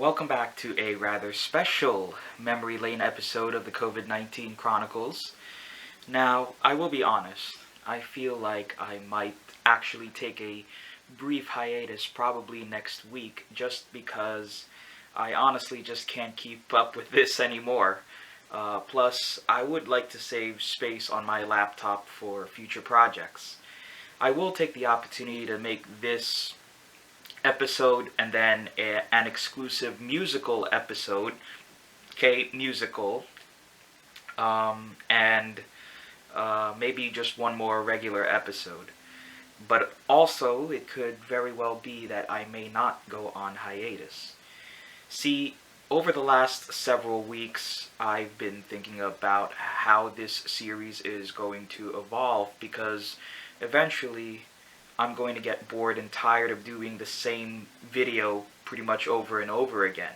welcome back to a rather special memory lane episode of the COVID-19 Chronicles. Now, I will be honest, I feel like I might actually take a brief hiatus probably next week just because I honestly just can't keep up with this anymore. Plus, I would like to save space on my laptop for future projects. I will take the opportunity to make this episode and then an exclusive musical episode, musical, and maybe just one more regular episode. But also, it could very well be that I may not go on hiatus. See, over the last several weeks, I've been thinking about how this series is going to evolve because eventually I'm going to get bored and tired of doing the same video pretty much over and over again.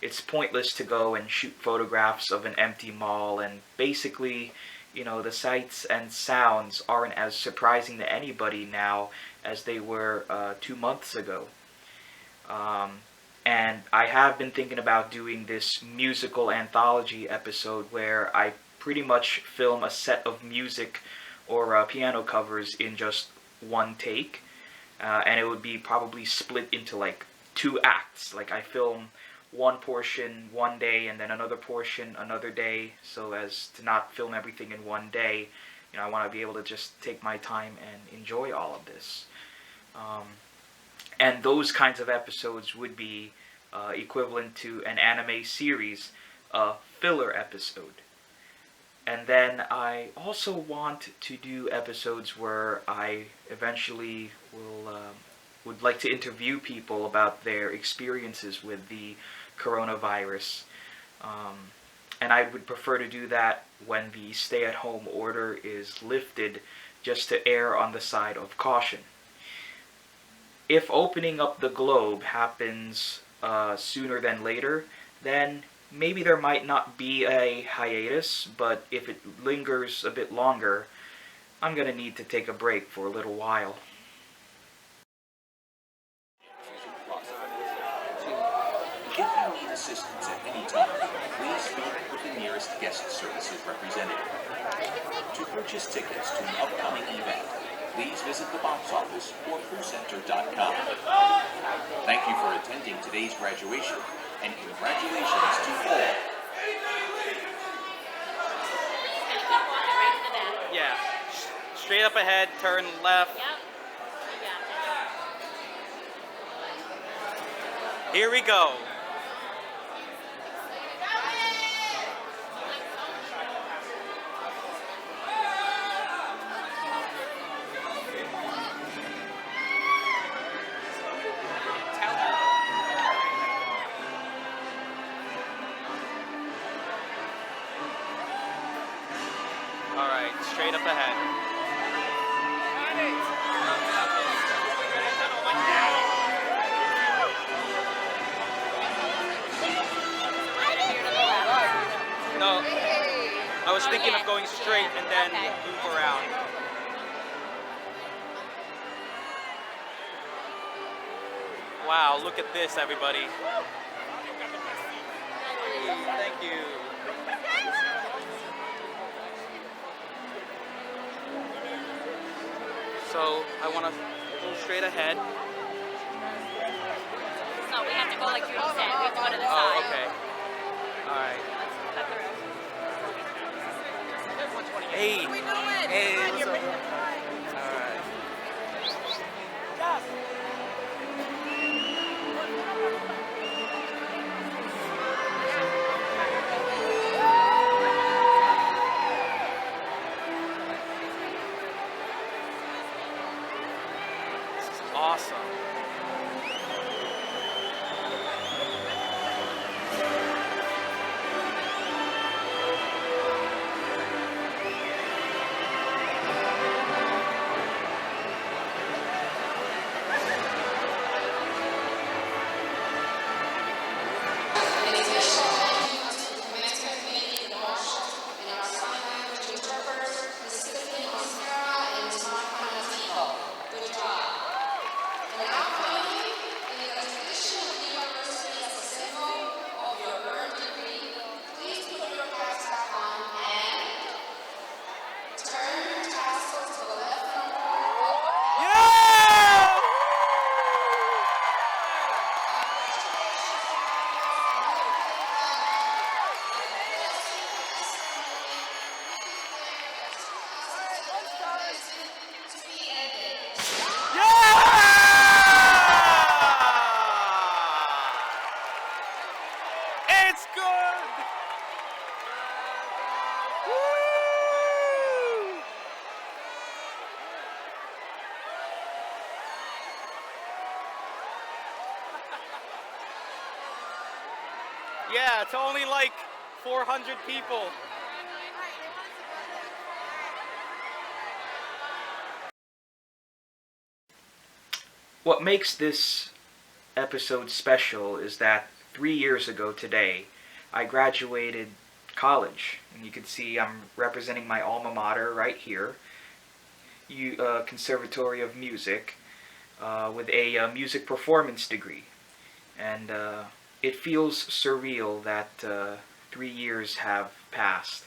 It's pointless to go and shoot photographs of an empty mall and basically, the sights and sounds aren't as surprising to anybody now as they were 2 months ago. And I have been thinking about doing this musical anthology episode where I pretty much film a set of music or piano covers in just one take, and it would be probably split into like 2 acts. Like I film one portion one day and then another portion another day, so as to not film everything in one day. I want to be able to just take my time and enjoy all of this. And those kinds of episodes would be equivalent to an anime series, a filler episode. And then I also want to do episodes where I eventually would like to interview people about their experiences with the coronavirus. And I would prefer to do that when the stay-at-home order is lifted, just to err on the side of caution. If opening up the globe happens sooner than later, then maybe there might not be a hiatus, but if it lingers a bit longer, I'm going to need to take a break for a little while. If you need assistance at any time, please speak with the nearest guest services representative. To purchase tickets to an upcoming event, please visit the box office or crewcenter.com. Thank you for attending today's graduation, and congratulations to all. Yeah. Straight up ahead, turn left. Yep. Here we go. Alright, straight up ahead. No, I was thinking of going straight and then move around. Wow, look at this, everybody. Thank you. So I want to go straight ahead. No, we have to go like you said. We have to go to the side. Oh, okay. All right. Cut through. Hey. What are we doing? Hey, what's up? All right. This is awesome. Yeah, to only like 400 people. What makes this episode special is that 3 years ago today, I graduated college. And you can see I'm representing my alma mater right here, Conservatory of Music, with a music performance degree. And it feels surreal that 3 years have passed.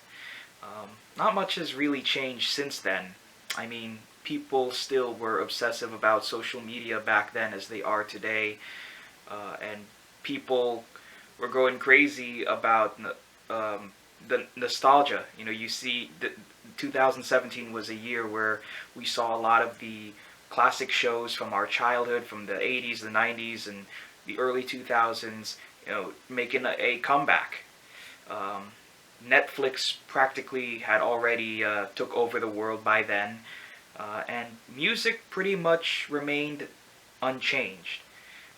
Not much has really changed since then. I mean, people still were obsessive about social media back then as they are today, and people were going crazy about the nostalgia. You know, you see, 2017 was a year where we saw a lot of the classic shows from our childhood, from the 80s, the 90s, and the early 2000s, making a comeback. Um, Netflix practically had already took over the world by then, and music pretty much remained unchanged.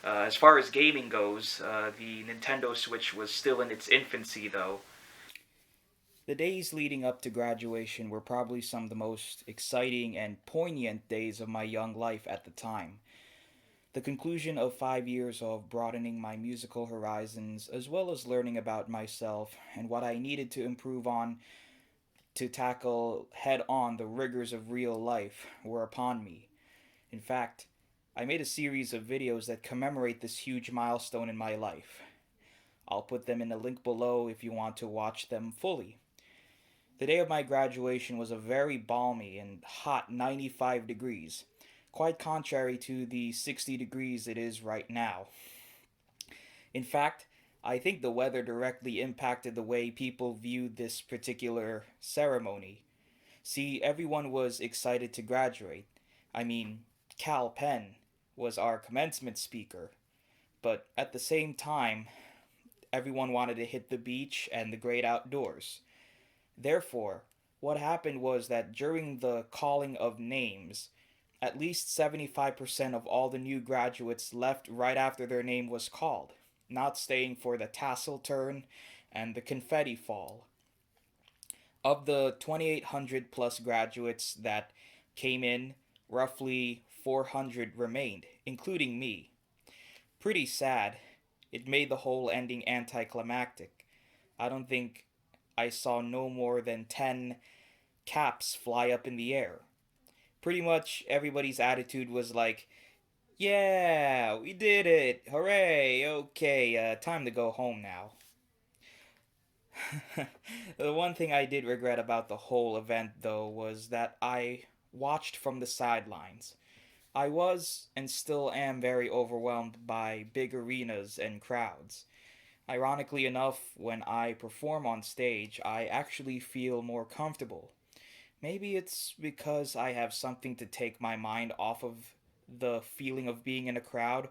As far as gaming goes, the Nintendo Switch was still in its infancy, though. The days leading up to graduation were probably some of the most exciting and poignant days of my young life at the time. The conclusion of 5 years of broadening my musical horizons, as well as learning about myself and what I needed to improve on to tackle head on the rigors of real life, were upon me. In fact, I made a series of videos that commemorate this huge milestone in my life. I'll put them in the link below if you want to watch them fully. The day of my graduation was a very balmy and hot 95 degrees, quite contrary to the 60 degrees it is right now. In fact, I think the weather directly impacted the way people viewed this particular ceremony. See, everyone was excited to graduate. I mean, Cal Penn was our commencement speaker, but at the same time, everyone wanted to hit the beach and the great outdoors. Therefore, what happened was that during the calling of names, at least 75% of all the new graduates left right after their name was called, not staying for the tassel turn and the confetti fall. Of the 2,800 plus graduates that came in, roughly 400 remained, including me. Pretty sad. It made the whole ending anticlimactic. I don't think I saw no more than 10 caps fly up in the air. Pretty much everybody's attitude was like, yeah, we did it. Hooray. Okay, time to go home now. The one thing I did regret about the whole event, though, was that I watched from the sidelines. I was and still am very overwhelmed by big arenas and crowds. Ironically enough, when I perform on stage, I actually feel more comfortable. Maybe it's because I have something to take my mind off of the feeling of being in a crowd,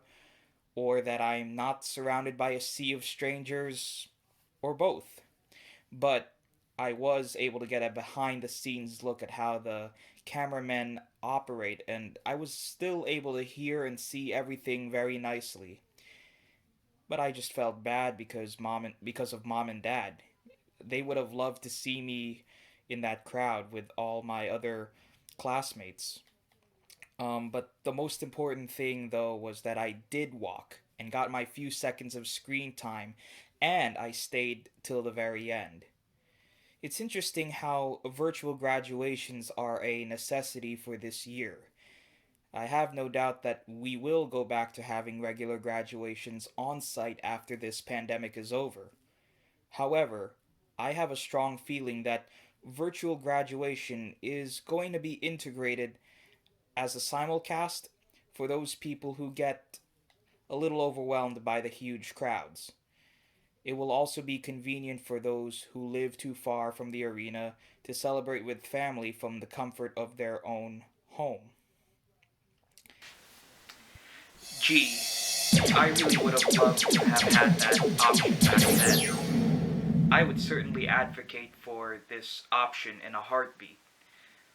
or that I'm not surrounded by a sea of strangers, or both. But I was able to get a behind the scenes look at how the cameramen operate, and I was still able to hear and see everything very nicely. But I just felt bad because of mom and dad. They would have loved to see me in that crowd with all my other classmates. But the most important thing, though, was that I did walk and got my few seconds of screen time, and I stayed till the very end. It's interesting how virtual graduations are a necessity for this year. I have no doubt that we will go back to having regular graduations on site after this pandemic is over. However, I have a strong feeling that virtual graduation is going to be integrated as a simulcast for those people who get a little overwhelmed by the huge crowds. It will also be convenient for those who live too far from the arena to celebrate with family from the comfort of their own home. Gee, I really would have loved to have had that option back then. I would certainly advocate for this option in a heartbeat.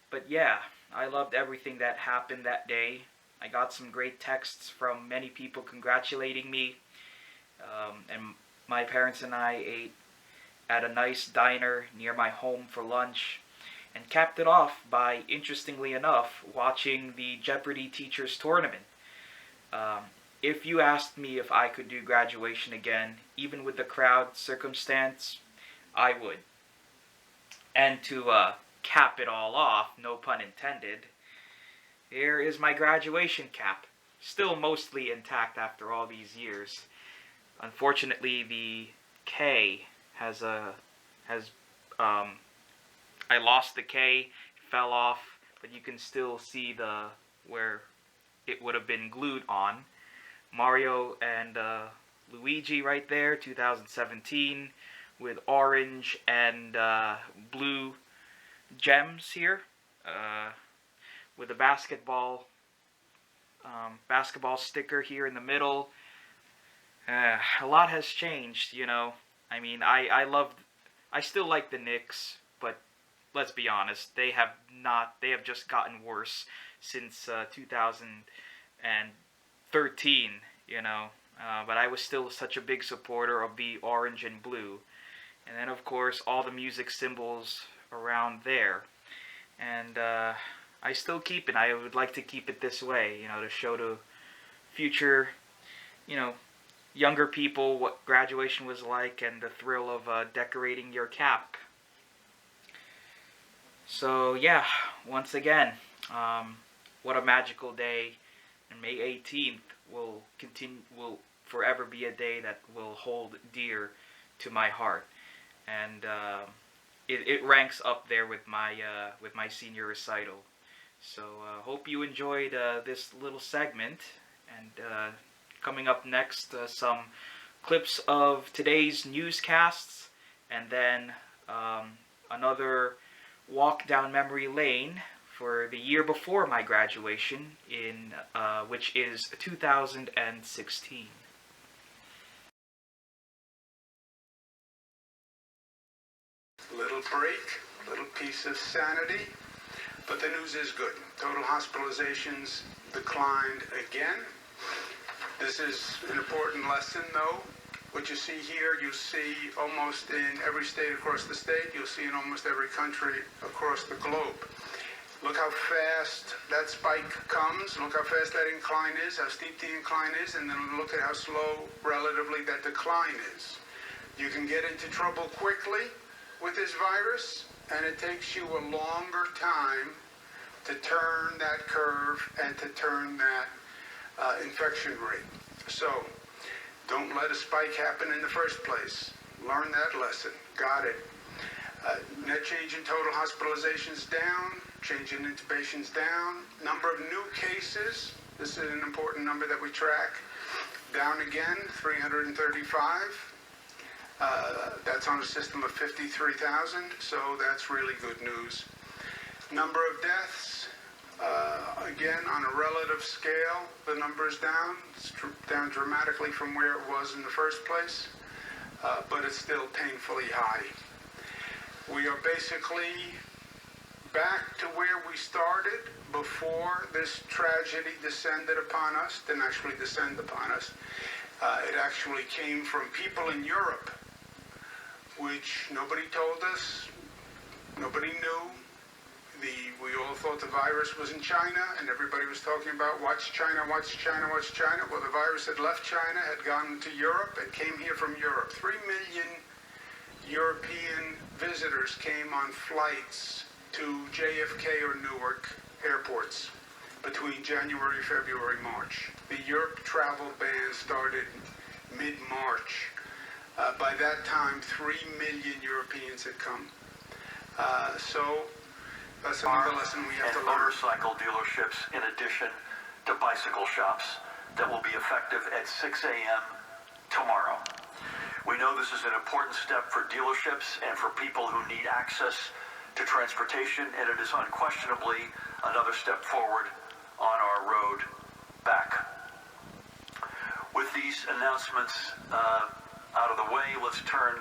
But yeah, I loved everything that happened that day. I got some great texts from many people congratulating me, and my parents and I ate at a nice diner near my home for lunch, and capped it off by, interestingly enough, watching the Jeopardy Teachers Tournament. If you asked me if I could do graduation again, even with the crowd circumstance, I would. And to cap it all off, no pun intended, here is my graduation cap, still mostly intact after all these years. Unfortunately, the K I lost the K, fell off, but you can still see where it would have been glued on. Mario and Luigi right there, 2017, with orange and blue gems here, with a basketball sticker here in the middle. A lot has changed, you know. I mean, I still like the Knicks, but let's be honest, they have just gotten worse since 2013, you know. But I was still such a big supporter of the orange and blue. And then, of course, all the music symbols around there. And I still keep it. I would like to keep it this way, you know, to show to future, you know, younger people what graduation was like and the thrill of decorating your cap. So yeah, once again, what a magical day, and May 18th will forever be a day that will hold dear to my heart, and it ranks up there with my senior recital. So hope you enjoyed this little segment, and coming up next, some clips of today's newscasts, and then another walk down memory lane for the year before my graduation, which is 2016. Little break, little piece of sanity, but the news is good. Total hospitalizations declined again. This is an important lesson, though. What you see here, you see almost in every state across the state. You'll see in almost every country across the globe. Look how fast that spike comes. Look how fast that incline is, how steep the incline is, and then look at how slow, relatively, that decline is. You can get into trouble quickly with this virus, and it takes you a longer time to turn that curve and to turn that infection rate. So, don't let a spike happen in the first place. Learn that lesson. Got it. Net change in total hospitalizations down. Change in intubations down. Number of new cases. This is an important number that we track. Down again, 335. That's on a system of 53,000, so that's really good news. Number of deaths, again, on a relative scale, the number's down. It's down dramatically from where it was in the first place, but it's still painfully high. We are basically back to where we started before this tragedy descended upon us, didn't actually descend upon us. It actually came from people in Europe, which nobody told us, nobody knew. We all thought the virus was in China, and everybody was talking about watch China, watch China, watch China. Well, the virus had left China, had gone to Europe. It came here from Europe. 3 million European visitors came on flights to JFK or Newark airports between January, February, March. The Europe travel ban started mid-March. By that time, 3 million Europeans had come. So that's another lesson we have to learn. Motorcycle dealerships in addition to bicycle shops that will be effective at 6 a.m. tomorrow. We know this is an important step for dealerships and for people who need access to transportation, and it is unquestionably another step forward on our road back. With these announcements out of the way, let's turn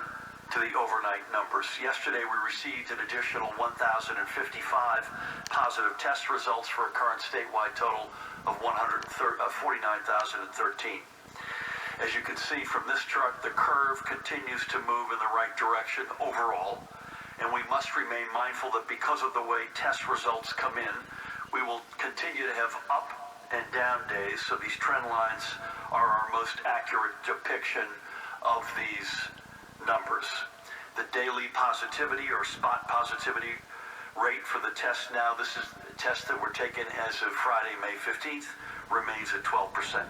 to the overnight numbers. Yesterday we received an additional 1,055 positive test results for a current statewide total of 49,013. As you can see from this chart, the curve continues to move in the right direction overall, and we must remain mindful that because of the way test results come in, we will continue to have up and down days, so these trend lines are our most accurate depiction of these numbers. The daily positivity or spot positivity rate for the test now, this is a test that we're taking as of Friday, May 15th, remains at 12%.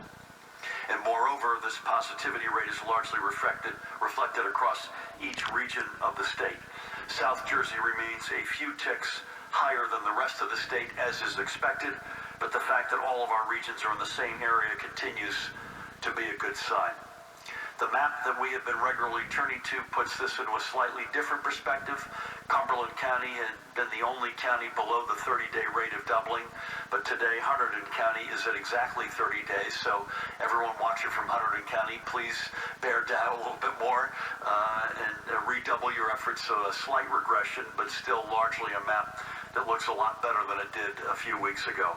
And moreover, this positivity rate is largely reflected across each region of the state. South Jersey remains a few ticks higher than the rest of the state, as is expected, but the fact that all of our regions are in the same area continues to be a good sign. The map that we have been regularly turning to puts this into a slightly different perspective. Cumberland County had been the only county below the 30-day rate of doubling, but today Hunterdon County is at exactly 30 days, so everyone watching from Hunterdon County, please bear down a little bit more and redouble your efforts. So a slight regression, but still largely a map that looks a lot better than it did a few weeks ago.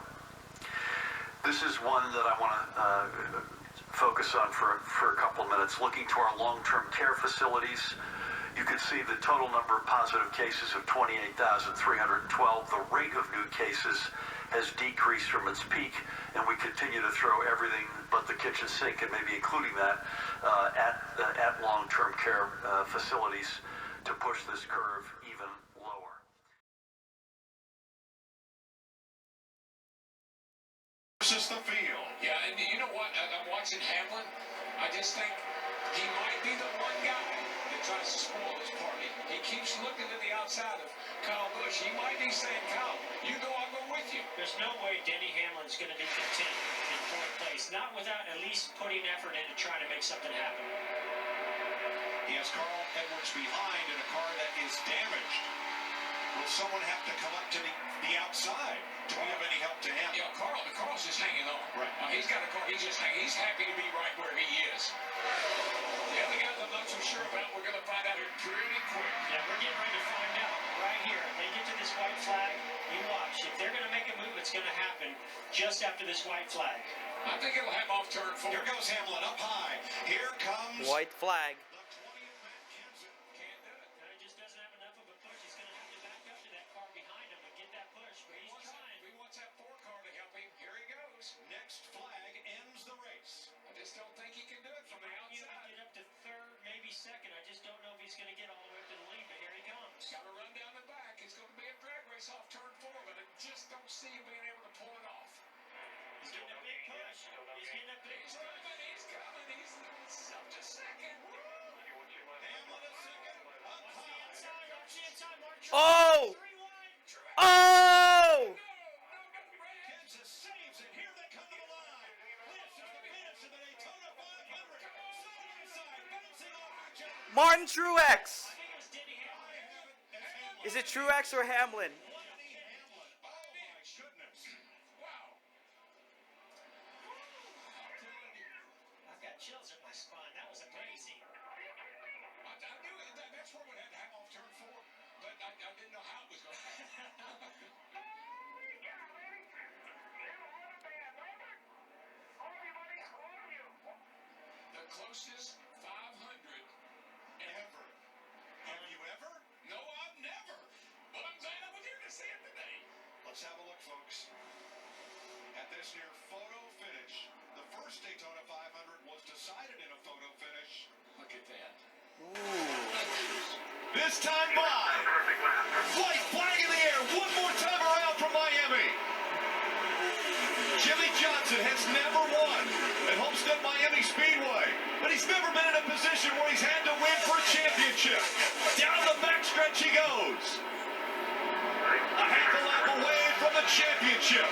This is one that I want to focus on for a couple of minutes. Looking to our long-term care facilities, you can see the total number of positive cases of 28,312. The rate of new cases has decreased from its peak, and we continue to throw everything but the kitchen sink, and maybe including that, at long-term care facilities to push this curve even lower. Versus the field. Yeah, and you know what? I'm watching Hamlin. I just think he might be the one guy that tries to spoil his party. He keeps looking to the outside of Kyle Busch. He might be saying, Kyle, you go, I'll go with you. There's no way Denny Hamlin's going to be content in fourth place, not without at least putting effort into trying to make something happen. He has Carl Edwards behind in a car that is damaged. Will someone have to come up to the outside to be of any help to him? Yeah, Carl's just hanging on. Right. He's got a car. He's just hanging. He's happy to be right where he is. The other guys I'm not so sure about, we're going to find out here pretty quick. Yeah, we're getting ready to find out right here. If they get to this white flag, you watch. If they're going to make a move, it's going to happen just after this white flag. I think it'll have off turn 4. Here goes Hamlin up high. Here comes White flag. the 20th man, Kenson. Can't do it. He just doesn't have enough of a push. He's going to have to back up to that car behind him and get that push. But he's trying. He wants that 4 car to help him. Here he goes. Next flag ends the race. I just don't think he can do it from the Might be able to outside. get up to third, maybe second. I just don't know if he's going to get all the way up to the lead, but here he comes. Got to run down the back. It's going to be a drag race off turn 4, but I just don't see him being able to pull it off. He's getting a big push. He's getting a big He's push. coming. He's coming. He's up to second. Hamlin is second. Up high. Inside, watch the inside, Mark. Oh! 3 wide. Oh! Kansas saves it. Here they come to the line. This is the finish of the Daytona 500. Side by side, bouncing off each other. Martin Truex. I think it was Denny Hamlin. I have it as Hamlin. Is it Truex or Hamlin? Denny Hamlin. Oh my goodness. Wow. I've got chills in my spine. That was amazing. I knew that's where we had to have off turn 4, but I didn't know how it was going to happen. The closest 500 Ever. Have you ever? No, I've never. But I'm glad I was here to see it today. Let's have a look, folks. At this near photo finish. The first Daytona 500 was decided in a photo finish. Look at that. This time by white flag in the air. One more time around from Miami. Jimmy Johnson has never won at Homestead Miami Speedway, but he's never been in a position where he's had to win for a championship. Down the backstretch he goes. A half a lap away from the championship.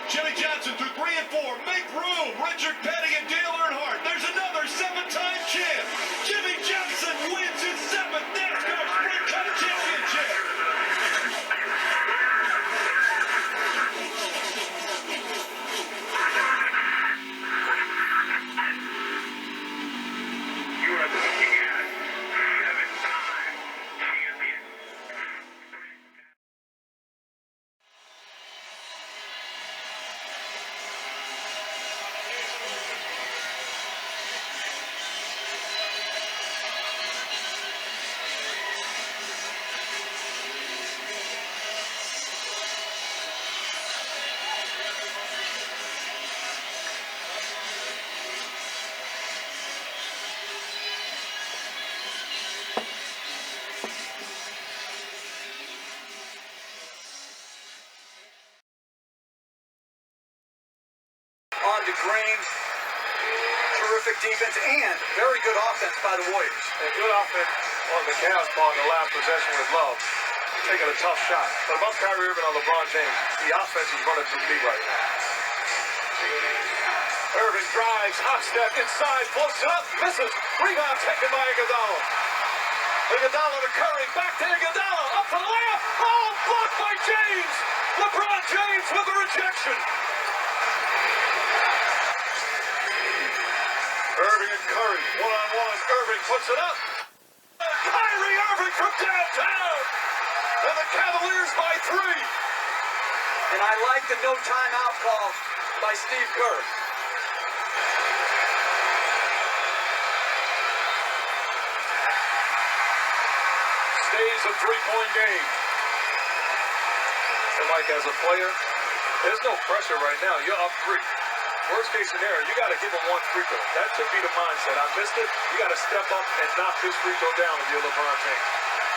Jimmy Johnson through 3 and 4. Make room. Richard Petty and Dale Earnhardt. There's another 7-time champ. Jimmy Johnson wins his 7th NASCAR Sprint Cup championship. You are looking at 7-time champion. to Green. Terrific defense and very good offense by the Warriors. And good offense on the Cavs ball in the last possession with Love. Taking a tough shot. But above Kyrie Irving on LeBron James, the offense is running through me right now. Irving drives, hot step inside, floats it up, misses. Rebound taken by Iguodala. Iguodala to Curry, back to Iguodala, up for the layup. Oh, blocked by James. LeBron James with the rejection. Irving and Curry, one-on-one. Irving puts it up. Kyrie Irving from downtown. And the Cavaliers by 3. And I like the no timeout call by Steve Kerr. Stays a 3-point game. And Mike, as a player, there's no pressure right now. You're up 3. Worst case scenario, you got to give him 1 free throw. That should be the mindset. I missed it. You got to step up and knock this free throw down if you're LeBron James.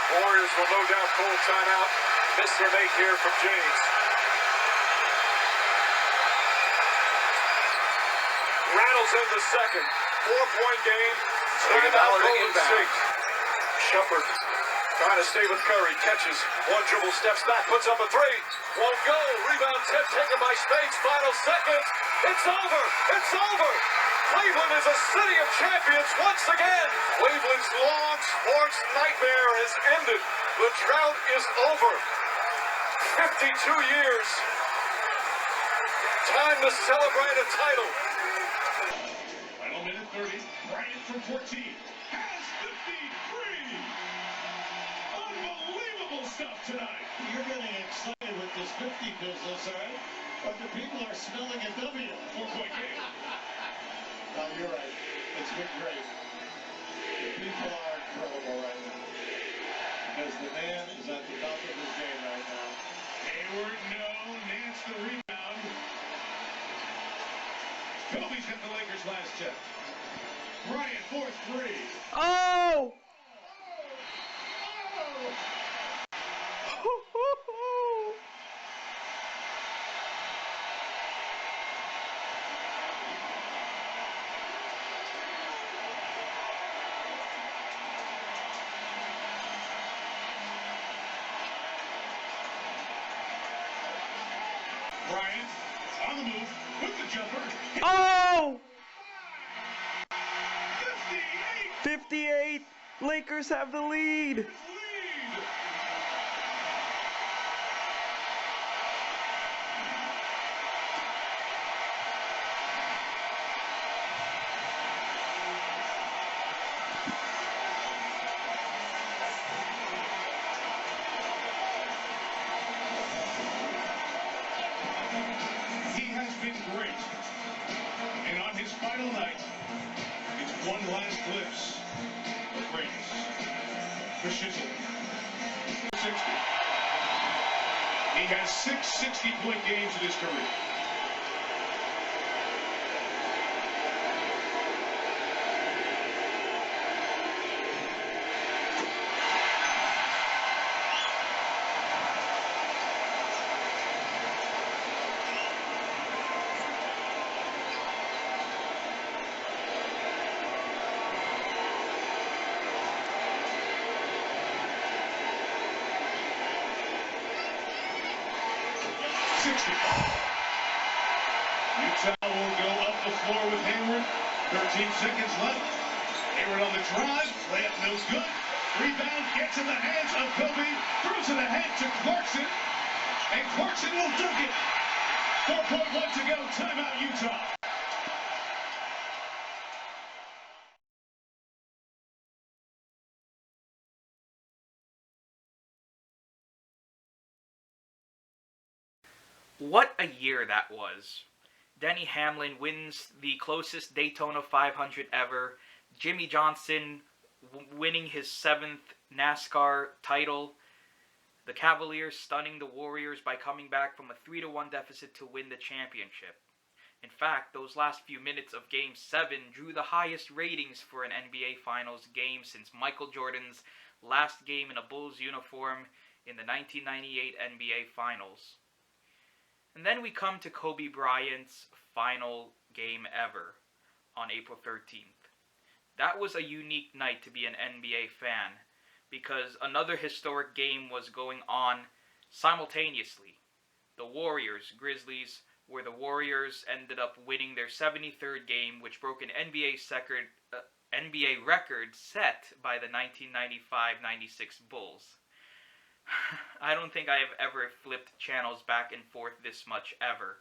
Warriors will no doubt call timeout. Mr. Make here from James. Rattles in the second. 4-point game. Timeout Golden State. Shumpert trying to stay with Curry. Catches. 1 dribble, steps back, puts up a 3. Won't go. Rebound tip taken by Spades. Final seconds. It's over. It's over. Cleveland is a city of champions once again. Cleveland's long sports nightmare has ended. The drought is over. 52 years. Time to celebrate a title. Final minute 30. Bryant from 14. Has 53. Unbelievable stuff tonight. You're getting excited with this 50 business, all right? But the people are smelling a W. 4-point game. No, you're right. It's been great. The people are incredible right now. Because the man is at the top of his game right now. Hayward, no. Nance the rebound. Kobe's got the Lakers last check. Bryant, 4-3. Oh! Bryant on the move with the jumper. Oh! 58. 58. Lakers have the lead. Lead. He has been great. And on his final night, it's one last glimpse of greatness. For Shizzle. 60. He has 6 60-point games in his career. Utah will go up the floor with Hayward. 13 seconds left. Hayward on the drive. Layup no good. Rebound gets in the hands of Kobe. Throws it ahead to Clarkson. And Clarkson will dunk it. 4.1 to go. Timeout, Utah. What a year that was. Denny Hamlin wins the closest Daytona 500 ever. Jimmy Johnson winning his 7th NASCAR title. The Cavaliers stunning the Warriors by coming back from a 3-1 deficit to win the championship. In fact, those last few minutes of Game 7 drew the highest ratings for an NBA Finals game since Michael Jordan's last game in a Bulls uniform in the 1998 NBA Finals. And then we come to Kobe Bryant's final game ever on April 13th. That was a unique night to be an NBA fan because another historic game was going on simultaneously. The Warriors, Grizzlies, where the Warriors ended up winning their 73rd game, which broke an NBA record set by the 1995-96 Bulls. I don't think I have ever flipped channels back and forth this much ever.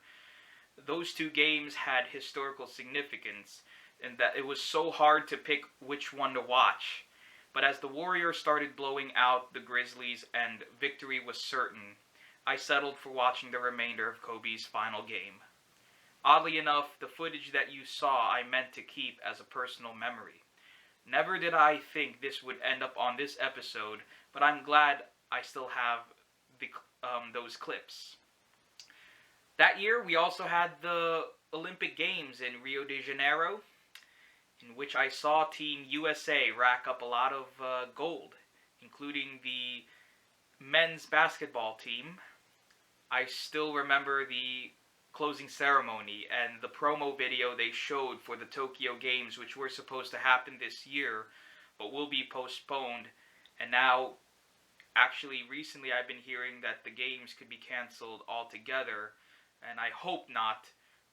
Those two games had historical significance in that it was so hard to pick which one to watch. But as the Warriors started blowing out the Grizzlies and victory was certain, I settled for watching the remainder of Kobe's final game. Oddly enough, the footage that you saw I meant to keep as a personal memory. Never did I think this would end up on this episode, but I'm glad I still have those clips. That year, we also had the Olympic Games in Rio de Janeiro, in which I saw Team USA rack up a lot of gold, including the men's basketball team. I still remember the closing ceremony and the promo video they showed for the Tokyo Games, which were supposed to happen this year, but will be postponed. And now, actually, recently I've been hearing that the games could be canceled altogether, and I hope not,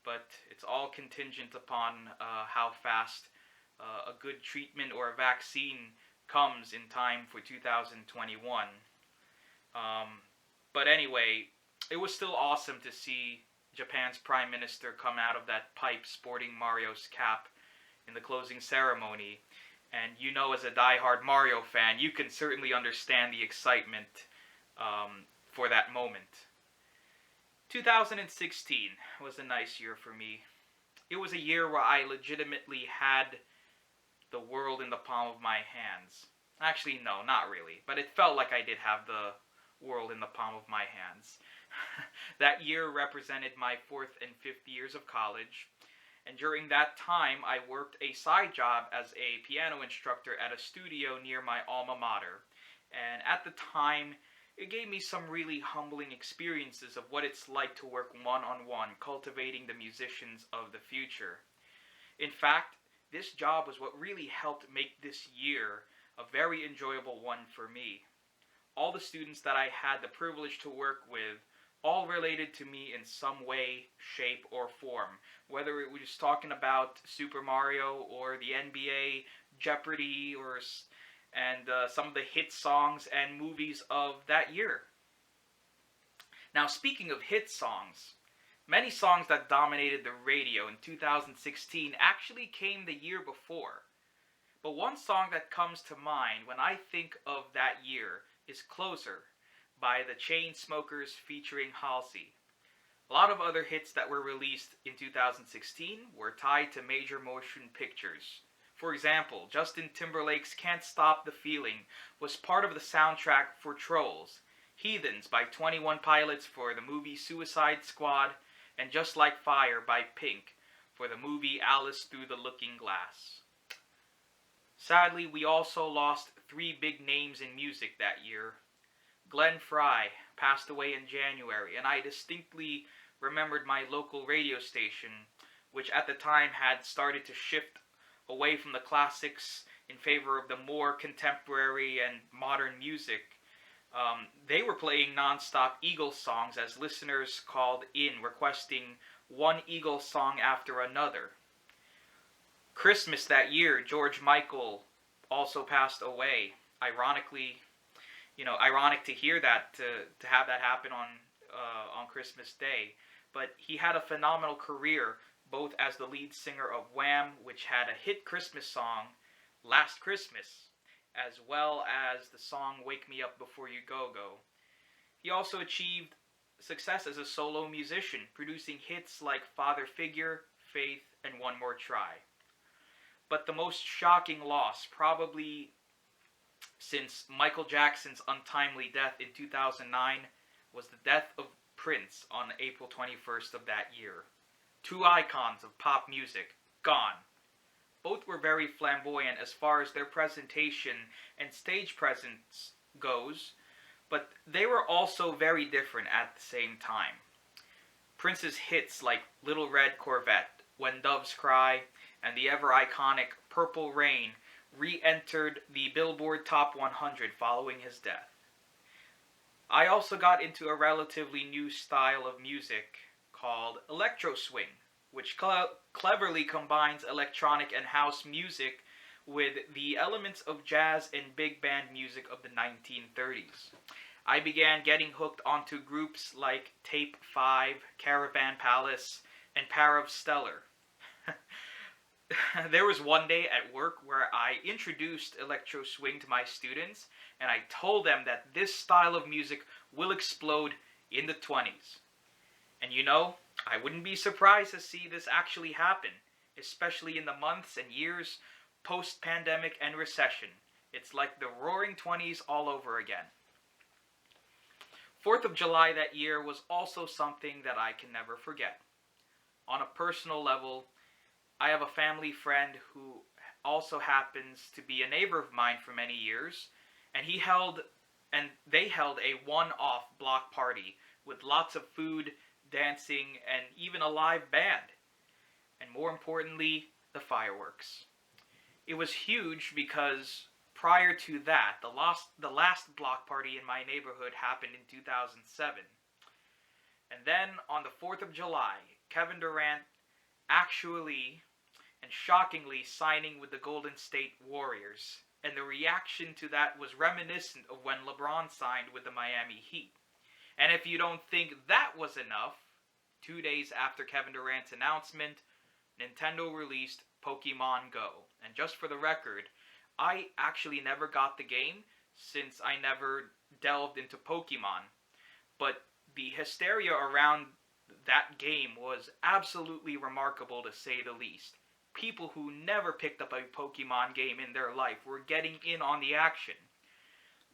but it's all contingent upon how fast a good treatment or a vaccine comes in time for 2021. But anyway, it was still awesome to see Japan's Prime Minister come out of that pipe sporting Mario's cap in the closing ceremony. And you know, as a diehard Mario fan, you can certainly understand the excitement for that moment. 2016 was a nice year for me. It was a year where I legitimately had the world in the palm of my hands. Actually, no, not really. But it felt like I did have the world in the palm of my hands. That year represented my 4th and 5th years of college. And during that time, I worked a side job as a piano instructor at a studio near my alma mater. And at the time, it gave me some really humbling experiences of what it's like to work one-on-one, cultivating the musicians of the future. In fact, this job was what really helped make this year a very enjoyable one for me. All the students that I had the privilege to work with all related to me in some way, shape, or form. Whether it was talking about Super Mario or the NBA, Jeopardy, and some of the hit songs and movies of that year. Now, speaking of hit songs, many songs that dominated the radio in 2016 actually came the year before. But one song that comes to mind when I think of that year is Closer by the Chainsmokers featuring Halsey. A lot of other hits that were released in 2016 were tied to major motion pictures. For example, Justin Timberlake's Can't Stop the Feeling was part of the soundtrack for Trolls, Heathens by 21 Pilots for the movie Suicide Squad, and Just Like Fire by Pink for the movie Alice Through the Looking Glass. Sadly, we also lost 3 big names in music that year. Glenn Frey passed away in January, and I distinctly remembered my local radio station, which at the time had started to shift away from the classics in favor of the more contemporary and modern music. They were playing non-stop Eagles songs as listeners called in requesting one Eagles song after another. Christmas that year, George Michael also passed away. Ironic to hear that, to have that happen on Christmas Day. But he had a phenomenal career, both as the lead singer of Wham, which had a hit Christmas song, Last Christmas, as well as the song Wake Me Up Before You Go Go. He also achieved success as a solo musician, producing hits like Father Figure, Faith, and One More Try. But the most shocking loss, probably since Michael Jackson's untimely death in 2009, was the death of Prince on April 21st of that year. 2 icons of pop music, gone. Both were very flamboyant as far as their presentation and stage presence goes, but they were also very different at the same time. Prince's hits like Little Red Corvette, When Doves Cry and the ever-iconic Purple Rain re-entered the Billboard Top 100 following his death. I also got into a relatively new style of music called Electro Swing, which cleverly combines electronic and house music with the elements of jazz and big band music of the 1930s. I began getting hooked onto groups like Tape 5, Caravan Palace, and Parastellar. There was one day at work where I introduced Electro Swing to my students, and I told them that this style of music will explode in the 20s. And you know, I wouldn't be surprised to see this actually happen, especially in the months and years post-pandemic and recession. It's like the roaring 20s all over again. 4th of July that year was also something that I can never forget. On a personal level, I have a family friend who also happens to be a neighbor of mine for many years, and they held a one-off block party with lots of food, dancing, and even a live band. And more importantly, the fireworks. It was huge because prior to that, the last block party in my neighborhood happened in 2007. And then on the 4th of July, Kevin Durant actually and shockingly signing with the Golden State Warriors. And the reaction to that was reminiscent of when LeBron signed with the Miami Heat. And if you don't think that was enough, 2 days after Kevin Durant's announcement, Nintendo released Pokemon Go. And just for the record, I actually never got the game since I never delved into Pokemon. But the hysteria around that game was absolutely remarkable, to say the least. People who never picked up a Pokemon game in their life were getting in on the action.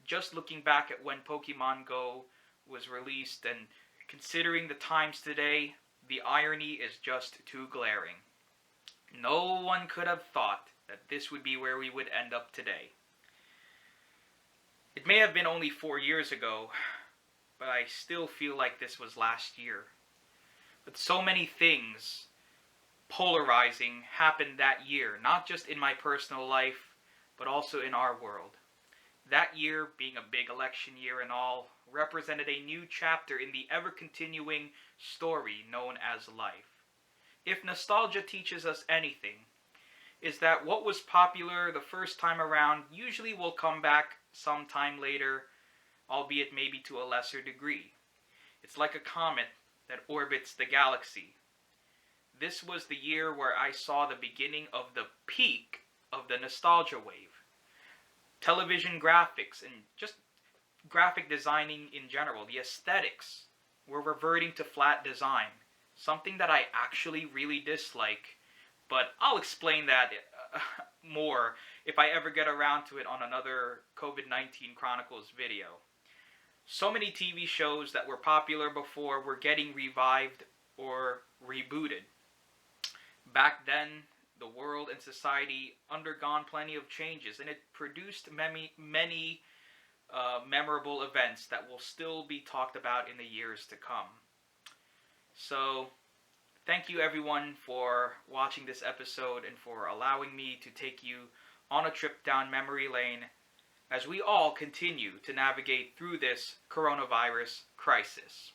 Just looking back at when Pokemon Go was released and considering the times today, the irony is just too glaring. No one could have thought that this would be where we would end up today. It may have been only 4 years ago, but I still feel like this was last year. But so many things polarizing happened that year, not just in my personal life, but also in our world. That year, being a big election year and all, represented a new chapter in the ever-continuing story known as life. If nostalgia teaches us anything, is that what was popular the first time around usually will come back sometime later, albeit maybe to a lesser degree. It's like a comet that orbits the galaxy. This was the year where I saw the beginning of the peak of the nostalgia wave. Television graphics and just graphic designing in general, the aesthetics were reverting to flat design, something that I actually really dislike, but I'll explain that more if I ever get around to it on another COVID-19 Chronicles video. So many TV shows that were popular before were getting revived or rebooted. Back then, the world and society undergone plenty of changes, and it produced many memorable events that will still be talked about in the years to come. So, thank you everyone for watching this episode and for allowing me to take you on a trip down memory lane as we all continue to navigate through this coronavirus crisis.